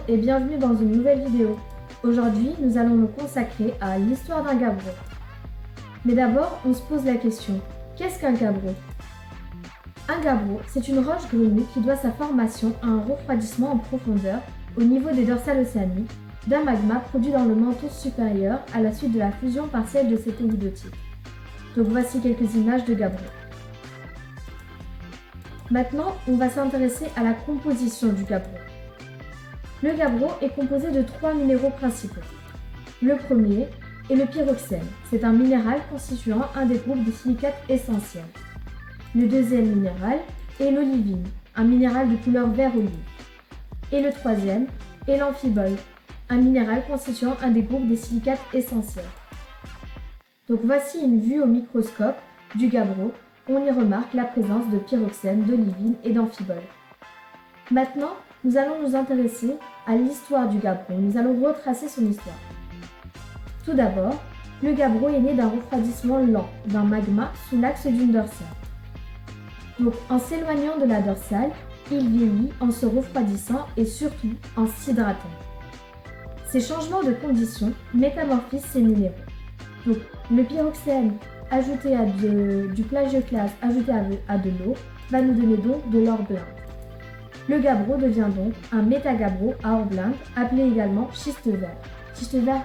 et bienvenue dans une nouvelle vidéo. Aujourd'hui, nous allons nous consacrer à l'histoire d'un gabbro. Mais d'abord, on se pose la question, qu'est-ce qu'un gabbro? Un gabbro, c'est une roche grenue qui doit sa formation à un refroidissement en profondeur au niveau des dorsales océaniques d'un magma produit dans le manteau supérieur à la suite de la fusion partielle de ces télidotites. Donc voici quelques images de gabbro. Maintenant, on va s'intéresser à la composition du gabbro. Le gabbro est composé de 3 minéraux principaux. Le premier est le pyroxène. C'est un minéral constituant un des groupes des silicates essentiels. Le deuxième minéral est l'olivine, un minéral de couleur vert olive. Et le troisième est l'amphibole, un minéral constituant un des groupes des silicates essentiels. Donc voici une vue au microscope du gabbro. On y remarque la présence de pyroxène, d'olivine et d'amphibole. Maintenant, nous allons nous intéresser à l'histoire du gabbro. Nous allons retracer son histoire. Tout d'abord, le gabbro est né d'un refroidissement lent d'un magma sous l'axe d'une dorsale. Donc, en s'éloignant de la dorsale, il vieillit en se refroidissant et surtout en s'hydratant. Ces changements de conditions métamorphisent ces minéraux. Donc, le pyroxène ajouté à du plagioclase ajouté à de l'eau va nous donner donc de l'or blinde. Le gabbro devient donc un métagabbro à or blinde, appelé également schiste vert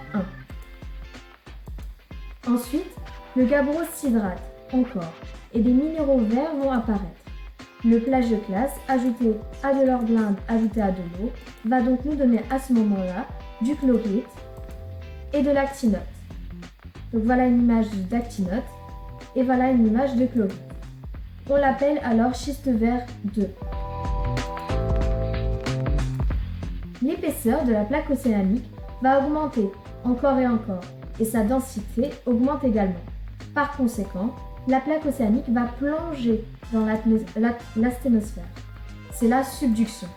1. Ensuite, le gabbro s'hydrate encore et des minéraux verts vont apparaître. Le plagioclase ajouté à de l'or blinde ajouté à de l'eau va donc nous donner à ce moment-là du chlorite et de l'actinote. Donc voilà une image d'actinote et voilà une image de chlorite. On l'appelle alors schiste vert 2. L'épaisseur de la plaque océanique va augmenter encore et encore et sa densité augmente également. Par conséquent, la plaque océanique va plonger dans l'asténosphère. C'est la subduction.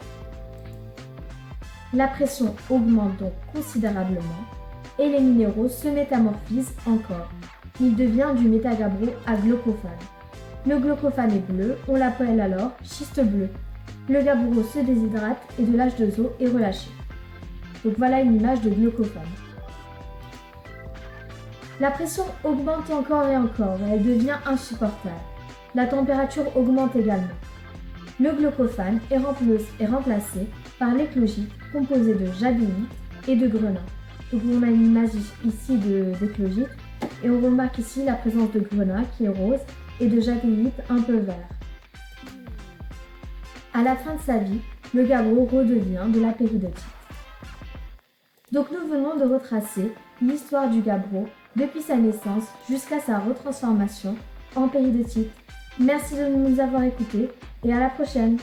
La pression augmente donc considérablement et les minéraux se métamorphisent encore. Il devient du métagabbro à glaucophane. Le glaucophane est bleu, on l'appelle alors schiste bleu. Le gabbro se déshydrate et de l'H2O est relâché. Donc voilà une image de glaucophane. La pression augmente encore et encore et elle devient insupportable. La température augmente également. Le glaucophane est remplacé par l'éclogite composé de jadéite et de grenat. Donc on a une image ici d'éclogite et on remarque ici la présence de grenat qui est rose et de jadéite un peu vert. À la fin de sa vie, le gabbro redevient de la péridotite. Donc nous venons de retracer l'histoire du gabbro depuis sa naissance jusqu'à sa retransformation en péridotite. Merci de nous avoir écoutés et à la prochaine.